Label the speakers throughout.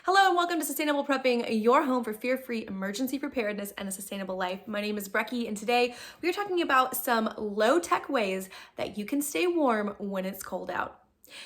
Speaker 1: Hello and welcome to Sustainable Prepping, your home for fear-free emergency preparedness and a sustainable life. My name is Brecky and today we are talking about some low-tech ways that you can stay warm when it's cold out.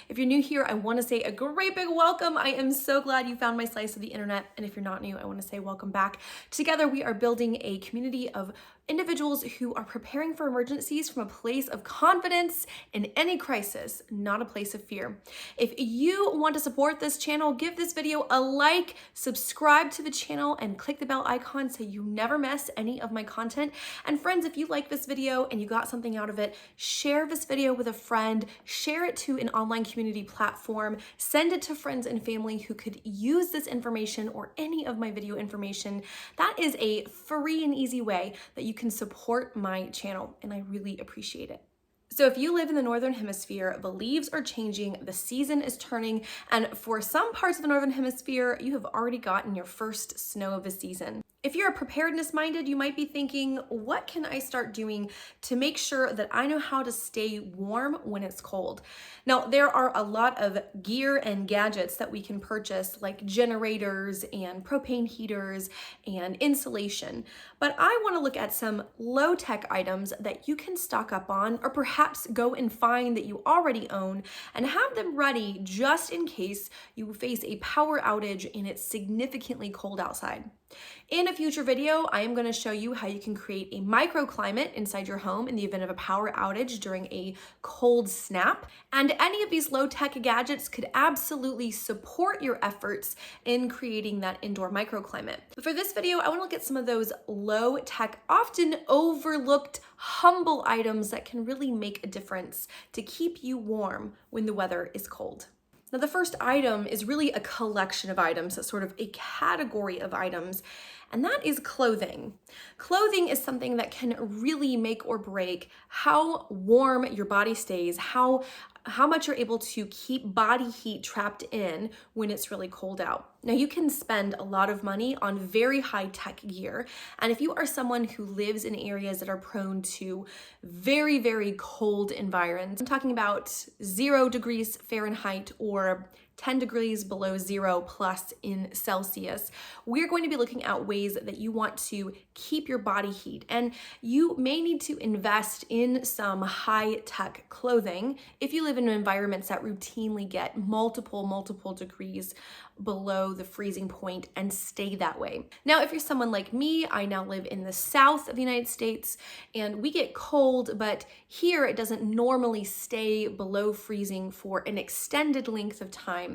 Speaker 1: If you're new here, I want to say a great big welcome. I am so glad you found my slice of the internet. And if you're not new, I want to say welcome back. Together, we are building a community of individuals who are preparing for emergencies from a place of confidence in any crisis, not a place of fear. If you want to support this channel, give this video a like, subscribe to the channel, and click the bell icon so you never miss any of my content. And friends, if you like this video and you got something out of it, share this video with a friend, share it to an online community platform, send it to friends and family who could use this information or any of my video information. That is a free and easy way that you can support my channel, and I really appreciate it. So if you live in the Northern Hemisphere, the leaves are changing, the season is turning, and for some parts of the Northern Hemisphere, you have already gotten your first snow of the season. If you're preparedness minded, you might be thinking, what can I start doing to make sure that I know how to stay warm when it's cold? Now, there are a lot of gear and gadgets that we can purchase, like generators and propane heaters and insulation. But I want to look at some low-tech items that you can stock up on, or perhaps go and find that you already own and have them ready just in case you face a power outage and it's significantly cold outside. In a future video, I am going to show you how you can create a microclimate inside your home in the event of a power outage during a cold snap. And any of these low-tech gadgets could absolutely support your efforts in creating that indoor microclimate. But for this video, I want to look at some of those low-tech, often overlooked, humble items that can really make a difference to keep you warm when the weather is cold. Now, the first item is really a collection of items, sort of a category of items, and that is clothing. Clothing is something that can really make or break how warm your body stays, how much you're able to keep body heat trapped in when it's really cold out. Now, you can spend a lot of money on very high-tech gear, and if you are someone who lives in areas that are prone to very, very cold environments, I'm talking about 0 degrees Fahrenheit or 10 degrees below zero plus in Celsius, we're going to be looking at ways that you want to keep your body heat. And you may need to invest in some high-tech clothing if you live in environments that routinely get multiple degrees below the freezing point and stay that way. Now, if you're someone like me, I now live in the south of the United States and we get cold, but here it doesn't normally stay below freezing for an extended length of time.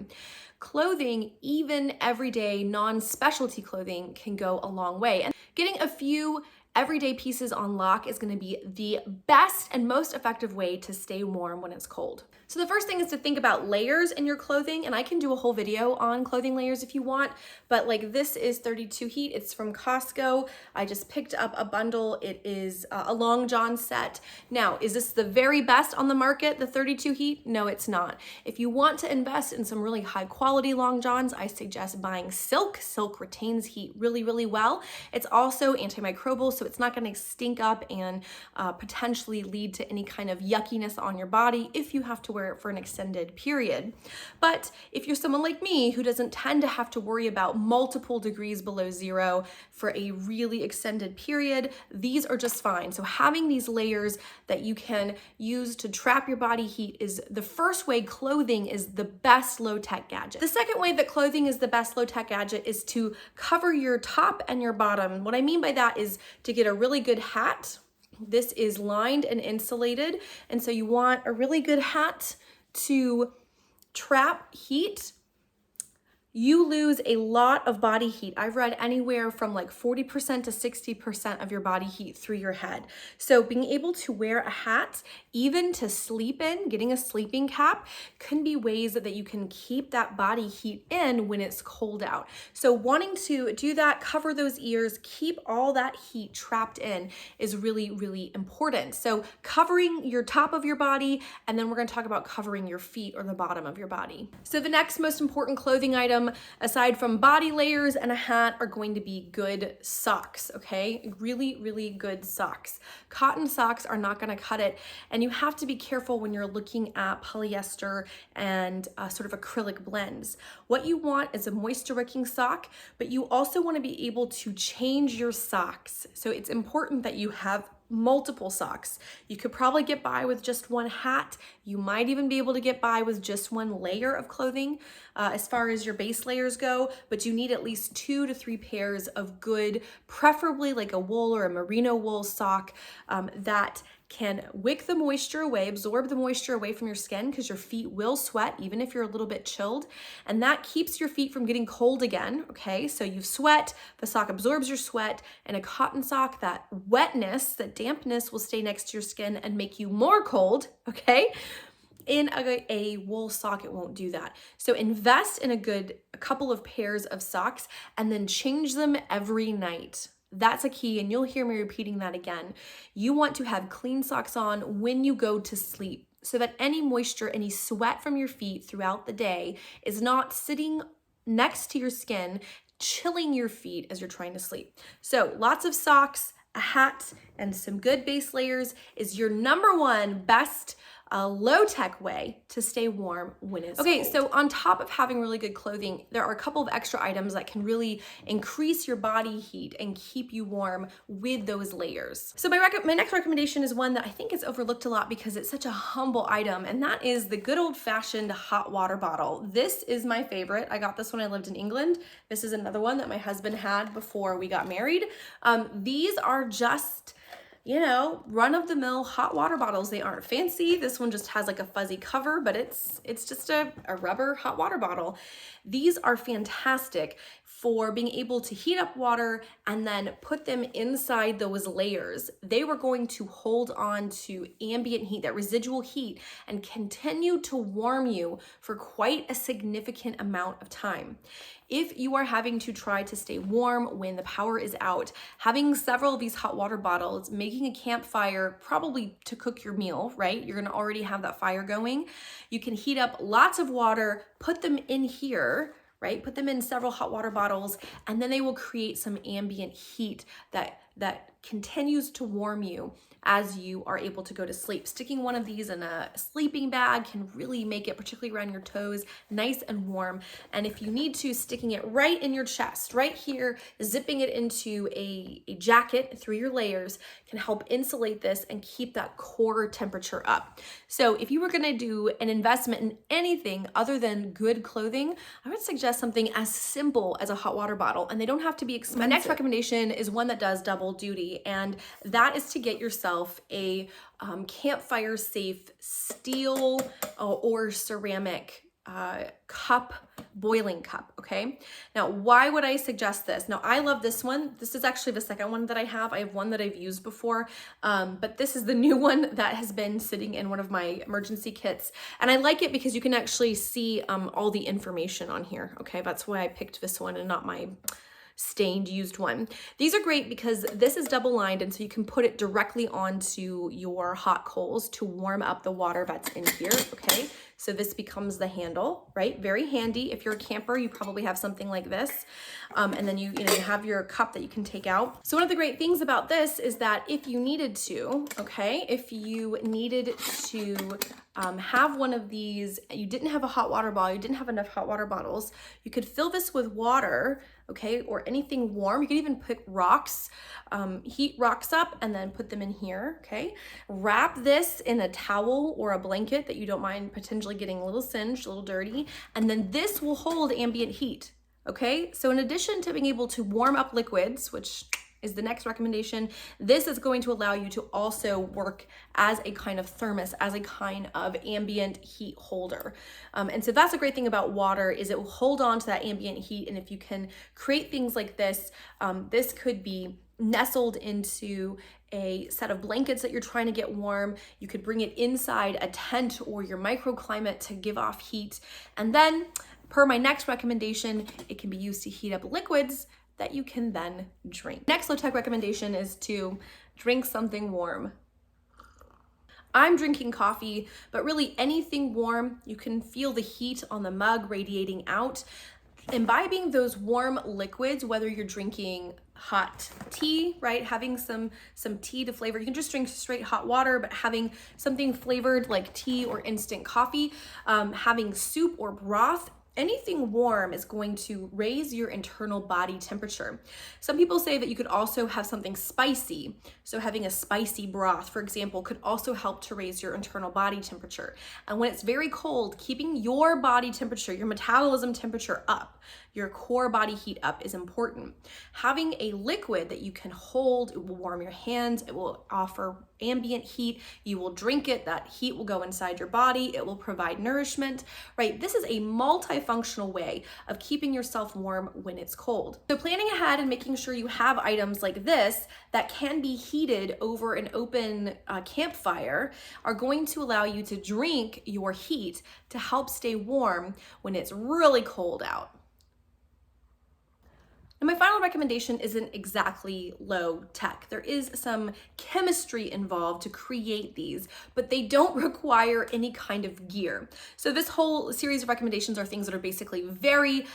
Speaker 1: Clothing, even everyday non-specialty clothing, can go a long way. And getting a few everyday pieces on lock is going to be the best and most effective way to stay warm when it's cold. So the first thing is to think about layers in your clothing, and I can do a whole video on clothing layers if you want, but like this is 32 heat. It's from Costco. I just picked up a bundle. It is a long john set. Now, is this the very best on the market, the 32 heat? No, it's not. If you want to invest in some really high quality long johns, I suggest buying silk. Silk retains heat really well. It's also antimicrobial, so it's not going to stink up and potentially lead to any kind of yuckiness on your body if you have to wear it for an extended period. But if you're someone like me who doesn't tend to have to worry about multiple degrees below zero for a really extended period, these are just fine. So having these layers that you can use to trap your body heat is the first way clothing is the best low-tech gadget. The second way that clothing is the best low-tech gadget is to cover your top and your bottom. What I mean by that is to get a really good hat. This is lined and insulated, and so you want a really good hat to trap heat. You lose a lot of body heat. I've read anywhere from like 40% to 60% of your body heat through your head. So being able to wear a hat, even to sleep in, getting a sleeping cap, can be ways that you can keep that body heat in when it's cold out. So wanting to do that, cover those ears, keep all that heat trapped in is really important. So covering your top of your body, and then we're going to talk about covering your feet or the bottom of your body. So the next most important clothing item item aside from body layers and a hat are going to be good socks, okay? Really, really good socks. Cotton socks are not gonna cut it, and you have to be careful when you're looking at polyester and sort of acrylic blends. What you want is a moisture-wicking sock, but you also wanna be able to change your socks. So it's important that you have multiple socks. You could probably get by with just one hat. You might even be able to get by with just one layer of clothing as far as your base layers go, but you need at least 2 to 3 pairs of good, preferably like a wool or a merino wool sock that can wick the moisture away, absorb the moisture away from your skin, because your feet will sweat even if you're a little bit chilled, and that keeps your feet from getting cold again, okay? So you sweat, the sock absorbs your sweat, and a cotton sock, that wetness, that dampness will stay next to your skin and make you more cold, okay? In a wool sock, it won't do that. So invest in a couple of pairs of socks and then change them every night. That's a key, and you'll hear me repeating that again. You want to have clean socks on when you go to sleep so that any moisture, any sweat from your feet throughout the day is not sitting next to your skin, chilling your feet as you're trying to sleep. So lots of socks, a hat, and some good base layers is your number one best low-tech way to stay warm when it's cold. So on top of having really good clothing, there are a couple of extra items that can really increase your body heat and keep you warm with those layers. So my next recommendation is one that I think is overlooked a lot because it's such a humble item, and that is the good old-fashioned hot water bottle. This is my favorite. I got this when I lived in England. This is another one that my husband had before we got married. These are just, you know, run-of-the-mill hot water bottles. They aren't fancy. This one just has like a fuzzy cover, but it's just a rubber hot water bottle. These are fantastic for being able to heat up water and then put them inside those layers. They were going to hold on to ambient heat, that residual heat, and continue to warm you for quite a significant amount of time. If you are having to try to stay warm when the power is out, having several of these hot water bottles, making a campfire, probably to cook your meal, right? You're gonna already have that fire going. You can heat up lots of water, put them in here, right? Put them in several hot water bottles, and then they will create some ambient heat that continues to warm you as you are able to go to sleep. Sticking one of these in a sleeping bag can really make it, particularly around your toes, nice and warm. And if you need to, sticking it right in your chest, right here, zipping it into a jacket through your layers can help insulate this and keep that core temperature up. So if you were gonna do an investment in anything other than good clothing, I would suggest something as simple as a hot water bottle, and they don't have to be expensive. My next recommendation is one that does double duty, and that is to get yourself a campfire safe steel or ceramic cup, boiling cup, okay? Now, why would I suggest this? Now, I love this one. This is actually the second one that I have. I have one that I've used before, but this is the new one that has been sitting in one of my emergency kits. And I like it because you can actually see all the information on here, okay? That's why I picked this one and not my stained used one. These are great because this is double lined, and so you can put it directly onto your hot coals to warm up the water that's in here, okay? So this becomes the handle, right? Very handy. If you're a camper, you probably have something like this. And then you have your cup that you can take out. So one of the great things about this is that if you needed to, okay, if you needed to have one of these, you didn't have a hot water bottle, you didn't have enough hot water bottles, you could fill this with water, okay, or anything warm. You could even pick rocks, heat rocks up and then put them in here, okay? Wrap this in a towel or a blanket that you don't mind potentially getting a little singed, a little dirty, and then this will hold ambient heat, okay? So in addition to being able to warm up liquids, which is the next recommendation, this is going to allow you to also work as a kind of thermos, as a kind of ambient heat holder. And so that's a great thing about water, is it will hold on to that ambient heat. And if you can create things like this, this could be nestled into a set of blankets that you're trying to get warm. You could bring it inside a tent or your microclimate to give off heat. And then, per my next recommendation, it can be used to heat up liquids that you can then drink. Next low-tech recommendation is to drink something warm. I'm drinking coffee, but really anything warm. You can feel the heat on the mug radiating out. Imbibing those warm liquids, whether you're drinking hot tea, right? Having some tea to flavor. You can just drink straight hot water, but having something flavored like tea or instant coffee, having soup or broth, anything warm is going to raise your internal body temperature. Some people say that you could also have something spicy. So having a spicy broth, for example, could also help to raise your internal body temperature. And when it's very cold, keeping your body temperature, your metabolism temperature up, your core body heat up is important. Having a liquid that you can hold, it will warm your hands, it will offer ambient heat, you will drink it, that heat will go inside your body, it will provide nourishment, right? This is a multifunctional way of keeping yourself warm when it's cold. So planning ahead and making sure you have items like this that can be heated over an open campfire are going to allow you to drink your heat to help stay warm when it's really cold out. And my final recommendation isn't exactly low tech. There is some chemistry involved to create these, but they don't require any kind of gear. So this whole series of recommendations are things that are basically very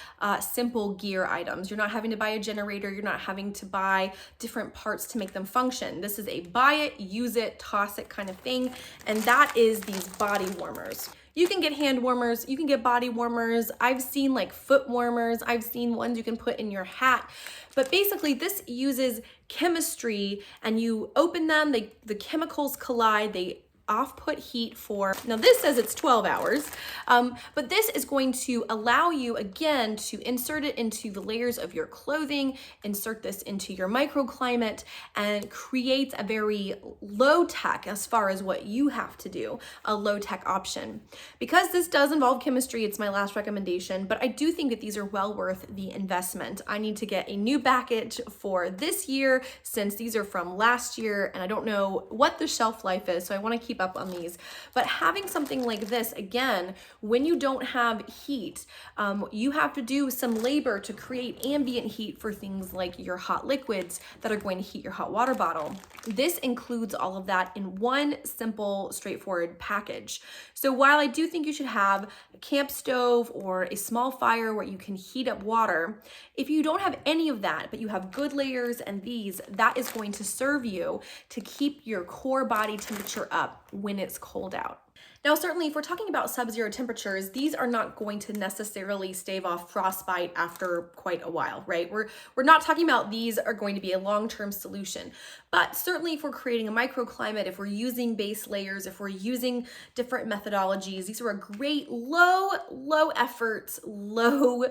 Speaker 1: simple gear items. You're not having to buy a generator. You're not having to buy different parts to make them function. This is a buy it, use it, toss it kind of thing. And that is these body warmers. You can get hand warmers, you can get body warmers. I've seen like foot warmers. I've seen ones you can put in your hat. But basically this uses chemistry and you open them, the chemicals collide, they off-put heat for, now this says it's 12 hours, but this is going to allow you again to insert it into the layers of your clothing, insert this into your microclimate, and create a very low tech as far as what you have to do, a low tech option. Because this does involve chemistry, it's my last recommendation, but I do think that these are well worth the investment. I need to get a new package for this year since these are from last year and I don't know what the shelf life is, so I want to keep up on these. But having something like this, again, when you don't have heat, you have to do some labor to create ambient heat for things like your hot liquids that are going to heat your hot water bottle. This includes all of that in one simple, straightforward package. So while I do think you should have a camp stove or a small fire where you can heat up water, if you don't have any of that, but you have good layers and these, that is going to serve you to keep your core body temperature up when it's cold out. Now, certainly if we're talking about sub-zero temperatures, these are not going to necessarily stave off frostbite after quite a while, right? We're not talking about these are going to be a long-term solution, but certainly if we're creating a microclimate, if we're using base layers, if we're using different methodologies, these are a great low effort, low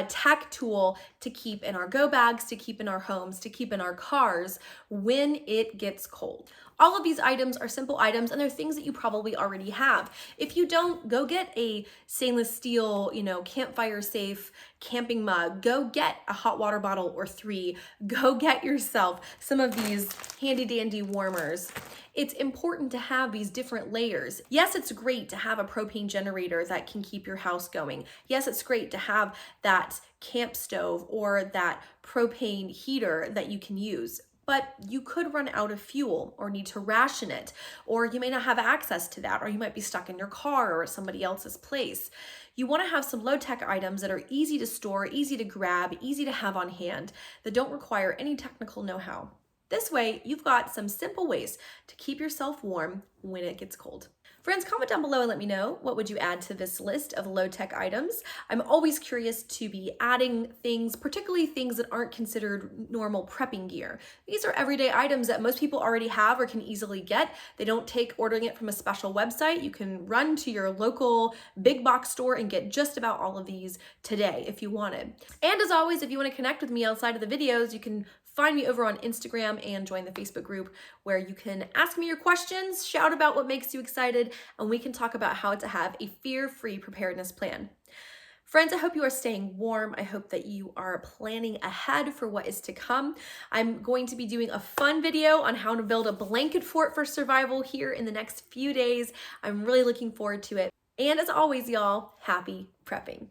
Speaker 1: tech tool to keep in our go bags, to keep in our homes, to keep in our cars when it gets cold. All of these items are simple items and they're things that you probably already have. If you don't, go get a stainless steel, campfire safe camping mug. Go get a hot water bottle or 3. Go get yourself some of these handy dandy warmers. It's important to have these different layers. Yes, it's great to have a propane generator that can keep your house going. Yes, it's great to have that camp stove or that propane heater that you can use. But you could run out of fuel or need to ration it, or you may not have access to that, or you might be stuck in your car or at somebody else's place. You want to have some low-tech items that are easy to store, easy to grab, easy to have on hand, that don't require any technical know-how. This way, you've got some simple ways to keep yourself warm when it gets cold. Friends, comment down below and let me know, what would you add to this list of low-tech items? I'm always curious to be adding things, particularly things that aren't considered normal prepping gear. These are everyday items that most people already have or can easily get. They don't take ordering it from a special website. You can run to your local big box store and get just about all of these today if you wanted. And as always, if you want to connect with me outside of the videos, you can find me over on Instagram and join the Facebook group where you can ask me your questions, shout about what makes you excited, and we can talk about how to have a fear-free preparedness plan. Friends, I hope you are staying warm. I hope that you are planning ahead for what is to come. I'm going to be doing a fun video on how to build a blanket fort for survival here in the next few days. I'm really looking forward to it. And as always, y'all, happy prepping.